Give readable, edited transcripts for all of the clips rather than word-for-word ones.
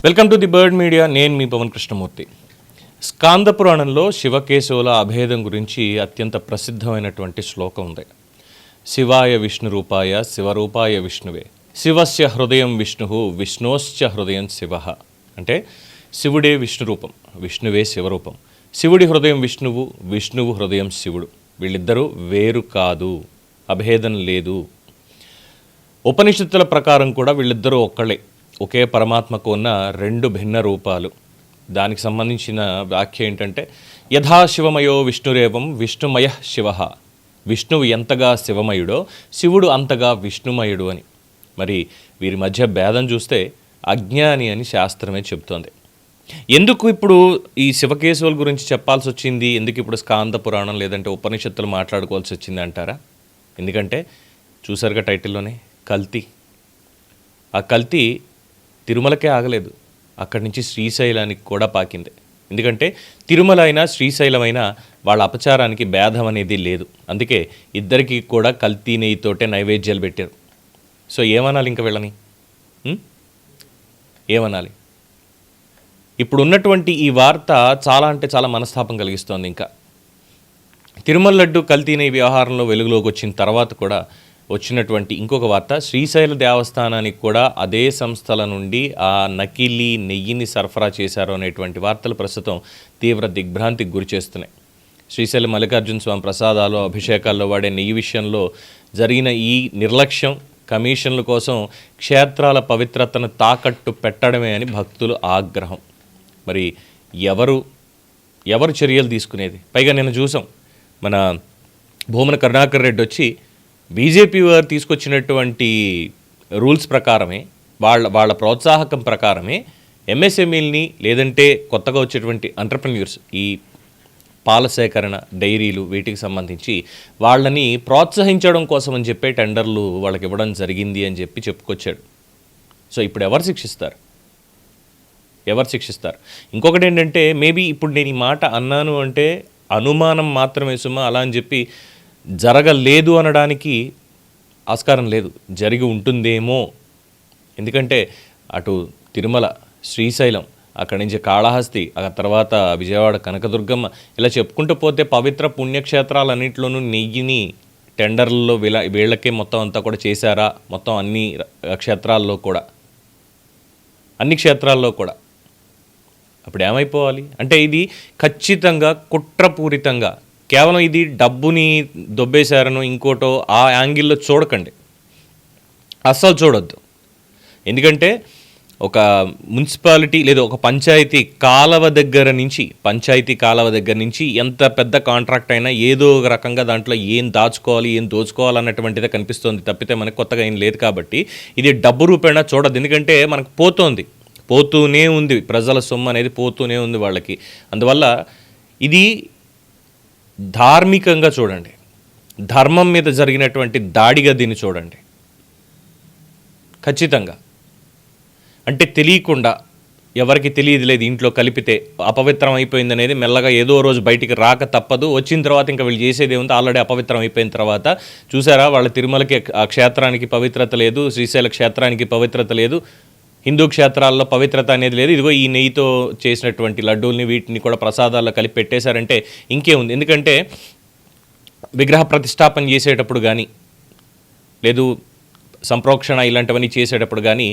Welcome to the bird media. నేను మీ పవన్ కృష్ణమూర్తి. స్కాంద పురాణంలో శివకేశవుల అభేదం గురించి అత్యంత ప్రసిద్ధమైనటువంటి శ్లోకం ఉంది. శివాయ విష్ణు రూపాయ శివరూపాయ విష్ణువే, శివస్య హృదయం విష్ణు విష్ణోశ్చ హృదయం శివ. అంటే శివుడే విష్ణు రూపం, విష్ణువే శివరూపం. శివుడి హృదయం విష్ణువు, విష్ణువు హృదయం శివుడు. వీళ్ళిద్దరూ వేరు కాదు, అభేదం లేదు. ఉపనిషత్తుల ప్రకారం కూడా వీళ్ళిద్దరూ ఒక్కళ్ళే, ఒకే పరమాత్మకు ఉన్న రెండు భిన్న రూపాలు. దానికి సంబంధించిన వ్యాఖ్య ఏంటంటే, యథాశివమయో విష్ణురేవం విష్ణుమయ శివ. విష్ణువు ఎంతగా శివమయుడో శివుడు అంతగా విష్ణుమయుడు అని. మరి వీరి మధ్య భేదం చూస్తే అజ్ఞాని అని శాస్త్రమే చెబుతోంది. ఎందుకు ఇప్పుడు ఈ శివకేశవుల గురించి చెప్పాల్సి వచ్చింది, ఎందుకు ఇప్పుడు స్కాంద పురాణం లేదంటే ఉపనిషత్తులు మాట్లాడుకోవాల్సి వచ్చింది అంటారా? ఎందుకంటే చూసారుగా టైటిల్లోనే, కల్తీ. ఆ కల్తీ తిరుమలకే ఆగలేదు, అక్కడి నుంచి శ్రీశైలానికి కూడా పాకింది. ఎందుకంటే తిరుమల అయినా శ్రీశైలమైనా వాళ్ళ అపచారానికి భేదం అనేది లేదు. అందుకే ఇద్దరికి కూడా కల్తీ నెయ్యితోటే నైవేద్యాలు పెట్టారు. సో ఏమనాలి ఇంకా వీళ్ళని? ఏమనాలి? ఇప్పుడు ఉన్నటువంటి ఈ వార్త చాలా అంటే చాలా మనస్తాపం కలిగిస్తోంది. ఇంకా తిరుమల లడ్డు కల్తీ నెయ్యి వ్యవహారంలో వెలుగులోకి వచ్చిన తర్వాత కూడా వచ్చినటువంటి ఇంకొక వార్త, శ్రీశైల దేవస్థానానికి కూడా అదే సంస్థల నుండి ఆ నకిలీ నెయ్యిని సరఫరా చేశారు అనేటువంటి వార్తలు ప్రస్తుతం తీవ్ర దిగ్భ్రాంతికి గురి చేస్తున్నాయి. శ్రీశైల మల్లికార్జున స్వామి ప్రసాదాలు, అభిషేకాల్లో వాడే నెయ్యి విషయంలో జరిగిన ఈ నిర్లక్ష్యం, కమిషన్ల కోసం క్షేత్రాల పవిత్రతను తాకట్టు పెట్టడమే అని భక్తుల ఆగ్రహం. మరి ఎవరు చర్యలు తీసుకునేది? పైగా నిన్న చూసాం, మన భూమన కరుణాకర్ రెడ్డి వచ్చి బీజేపీ వారు తీసుకొచ్చినటువంటి రూల్స్ ప్రకారమే, వాళ్ళ ప్రోత్సాహకం ప్రకారమే ఎంఎస్ఎంఈల్ని లేదంటే కొత్తగా వచ్చేటువంటి ఎంటర్‌ప్రెన్యూర్స్, ఈ పాల సేకరణ, డైరీలు, వీటికి సంబంధించి వాళ్ళని ప్రోత్సహించడం కోసం అని చెప్పే టెండర్లు వాళ్ళకి ఇవ్వడం జరిగింది అని చెప్పి చెప్పుకొచ్చాడు. సో ఇప్పుడు ఎవరు శిక్షిస్తారు? ఇంకొకటి ఏంటంటే, మేబీ ఇప్పుడు నేను ఈ మాట అన్నాను అంటే అనుమానం మాత్రమే సుమా, అలా అని చెప్పి జరగలేదు అనడానికి ఆస్కారం లేదు, జరిగి ఉంటుందేమో. ఎందుకంటే అటు తిరుమల, శ్రీశైలం, అక్కడి నుంచి కాళహస్తి, ఆ తర్వాత విజయవాడ కనకదుర్గమ్మ, ఇలా చెప్పుకుంటూ పోతే పవిత్ర పుణ్యక్షేత్రాలన్నింటిలోనూ నెయ్యిని టెండర్లలో వీళ్ళకే మొత్తం అంతా కూడా చేశారా? మొత్తం అన్ని క్షేత్రాల్లో కూడా అప్పుడు ఏమైపోవాలి? అంటే ఇది ఖచ్చితంగా కుట్రపూరితంగా, కేవలం ఇది డబ్బుని దొబ్బేశారనో ఇంకోటో ఆ యాంగిల్లో చూడకండి, అస్సలు చూడొద్దు. ఎందుకంటే ఒక మున్సిపాలిటీ లేదా ఒక పంచాయతీ కాలవ దగ్గర నుంచి ఎంత పెద్ద కాంట్రాక్ట్ అయినా ఏదో ఒక రకంగా దాంట్లో ఏం దాచుకోవాలి, ఏం దోచుకోవాలన్నటువంటిదే కనిపిస్తుంది తప్పితే మనకు కొత్తగా ఏం లేదు. కాబట్టి ఇది డబ్బు రూపేణా చూడద్దు. ఎందుకంటే మనకు పోతూనే ఉంది, ప్రజల సొమ్ము అనేది పోతూనే ఉంది వాళ్ళకి. అందువల్ల ఇది ధార్మికంగా చూడండి, ధర్మం మీద జరిగినటువంటి దాడిగా దీన్ని చూడండి ఖచ్చితంగా. అంటే తెలియకుండా, ఎవరికి తెలియదు లేదు, ఇంట్లో కలిపితే అపవిత్రం అయిపోయింది అనేది మెల్లగా ఏదో రోజు బయటికి రాక తప్పదు. వచ్చిన తర్వాత ఇంకా వీళ్ళు చేసేది ఏముంది, ఆల్రెడీ అపవిత్రం అయిపోయిన తర్వాత చూసారా, వాళ్ళ తిరుమలకి ఆ క్షేత్రానికి పవిత్రత లేదు, శ్రీశైల క్షేత్రానికి పవిత్రత లేదు, హిందూ క్షేత్రాల్లో పవిత్రత అనేది లేదు. ఇదిగో ఈ నెయ్యితో చేసినటువంటి లడ్డూల్ని వీటిని కూడా ప్రసాదాల్లో కలిపి పెట్టేశారంటే ఇంకేముంది? ఎందుకంటే విగ్రహ ప్రతిష్టాపన చేసేటప్పుడు కానీ, లేదు సంప్రోక్షణ ఇలాంటివన్నీ చేసేటప్పుడు కానీ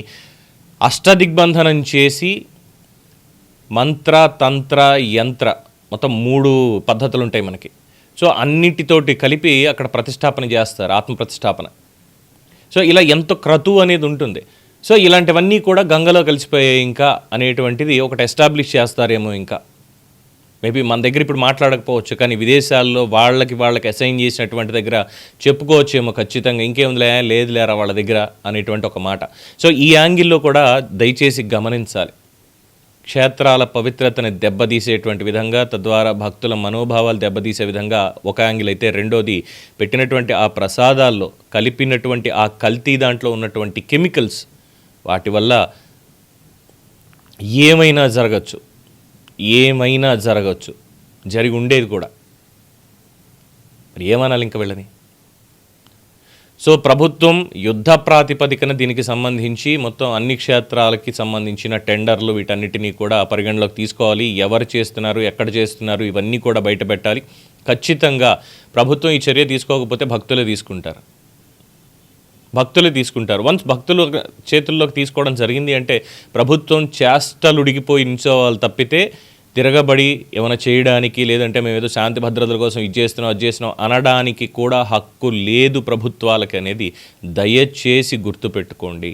అష్టదిగ్బంధనం చేసి మంత్ర, తంత్ర, యంత్ర, మొత్తం 3 పద్ధతులు ఉంటాయి మనకి. సో అన్నిటితోటి కలిపి అక్కడ ప్రతిష్టాపన చేస్తారు, ఆత్మ ప్రతిష్టాపన. సో ఇలా ఎంతో క్రతువు అనేది ఉంటుంది. సో ఇలాంటివన్నీ కూడా గంగలో కలిసిపోయాయి ఇంకా అనేటువంటిది ఒకటి ఎస్టాబ్లిష్ చేస్తారేమో. ఇంకా మేబీ మన దగ్గర ఇప్పుడు మాట్లాడకపోవచ్చు, కానీ విదేశాల్లో వాళ్ళకి అసైన్ చేసినటువంటి దగ్గర చెప్పుకోవచ్చేమో ఖచ్చితంగా. ఇంకేముంది లేదు లేరా వాళ్ళ దగ్గర అనేటువంటి ఒక మాట. సో ఈ యాంగిల్లో కూడా దయచేసి గమనించాలి. క్షేత్రాల పవిత్రతని దెబ్బతీసేటువంటి విధంగా, తద్వారా భక్తుల మనోభావాలు దెబ్బతీసే విధంగా ఒక యాంగిల్ అయితే, రెండోది పెట్టినటువంటి ఆ ప్రసాదాల్లో కలిపినటువంటి ఆ కల్తీ దాంట్లో ఉన్నటువంటి కెమికల్స్, వాటి వల్ల ఏమైనా జరగచ్చు, జరిగి ఉండేది కూడా. మరి ఏమనాలి ఇంకా వీళ్ళని? సో ప్రభుత్వం యుద్ధ ప్రాతిపదికన దీనికి సంబంధించి మొత్తం అన్ని క్షేత్రాలకి సంబంధించిన టెండర్లు వీటన్నిటినీ కూడా పరిగణలోకి తీసుకోవాలి. ఎవరు చేస్తున్నారు, ఎక్కడ చేస్తున్నారు, ఇవన్నీ కూడా బయటపెట్టాలి. ఖచ్చితంగా ప్రభుత్వం ఈ చర్య తీసుకోకపోతే భక్తులే తీసుకుంటారు. వన్స్ భక్తులు చేతుల్లోకి తీసుకోవడం జరిగింది అంటే ప్రభుత్వం చేష్టలు ఉడిగిపోయి నిల్చోవాలి తప్పితే తిరగబడి ఏమైనా చేయడానికి, లేదంటే మేము ఏదో శాంతి భద్రతల కోసం ఇది చేస్తున్నాం అనడానికి కూడా హక్కు లేదు ప్రభుత్వాలకి అనేది దయచేసి గుర్తుపెట్టుకోండి.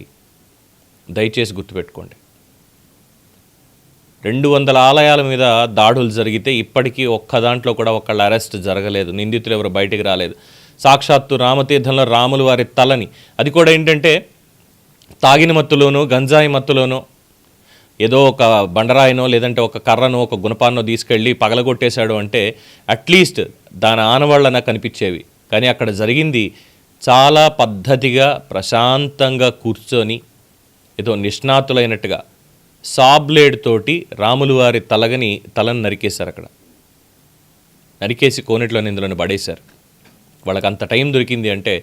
200 ఆలయాల మీద దాడులు జరిగితే ఇప్పటికీ ఒక్క దాంట్లో కూడా ఒకళ్ళ అరెస్ట్ జరగలేదు. నిందితులు ఎవరు బయటికి రాలేదు. సాక్షాత్తు రామతీర్థంలో రాములు వారి తలని, అది కూడా ఏంటంటే తాగిన మత్తులోనో గంజాయి మత్తులోనో ఏదో ఒక బండరాయినో లేదంటే ఒక కర్రనో ఒక గుణపాన్నో తీసుకెళ్ళి పగలగొట్టేశాడు అంటే అట్లీస్ట్ దాని ఆనవాళ్ళన కనిపించేవి. కానీ అక్కడ జరిగింది చాలా పద్ధతిగా ప్రశాంతంగా కూర్చొని ఏదో నిష్ణాతులైనట్టుగా సాబ్లేడ్ తోటి రాములు వారి తలను నరికేశారు. అక్కడ నరికేసి కోనేటిలోని ఇందులోని పడేశారు. వాళ్ళకి అంత టైం దొరికింది అంటే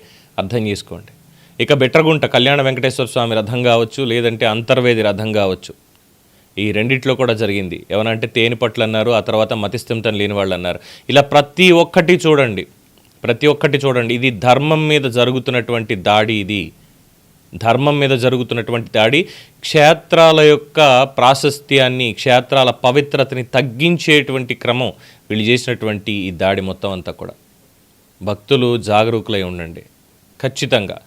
అర్థం చేసుకోండి. ఇక బిట్రగుంట కళ్యాణ వెంకటేశ్వర స్వామి రథం కావచ్చు, లేదంటే అంతర్వేది రథం కావచ్చు, ఈ రెండిట్లో కూడా జరిగింది. ఏమనంటే తేనె పట్లు అన్నారు, ఆ తర్వాత మతిస్థిమితం లేని వాళ్ళు అన్నారు. ఇలా ప్రతి ఒక్కటి చూడండి. ఇది ధర్మం మీద జరుగుతున్నటువంటి దాడి. క్షేత్రాల యొక్క ప్రాశస్త్యాన్ని, క్షేత్రాల పవిత్రతని తగ్గించేటువంటి క్రమం వీళ్ళు చేసినటువంటి ఈ దాడి మొత్తం అంతా కూడా. భక్తులు జాగరూకులై ఉండండి. ఖచ్చితంగా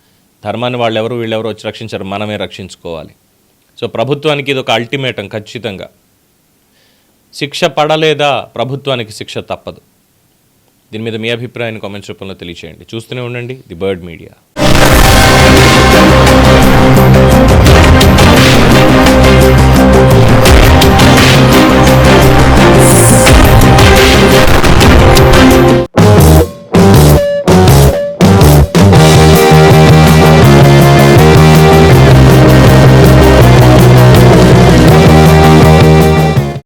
ధర్మాన్ని వీళ్ళెవరు వచ్చి రక్షించారు, మనమే రక్షించుకోవాలి. సో ప్రభుత్వానికి ఇది ఒక అల్టిమేటం. ఖచ్చితంగా శిక్ష పడలేదా, ప్రభుత్వానికి శిక్ష తప్పదు. దీని మీద మీ అభిప్రాయాన్ని కామెంట్స్ రూపంలో తెలియచేయండి. చూస్తూనే ఉండండి ది బర్డ్ మీడియా.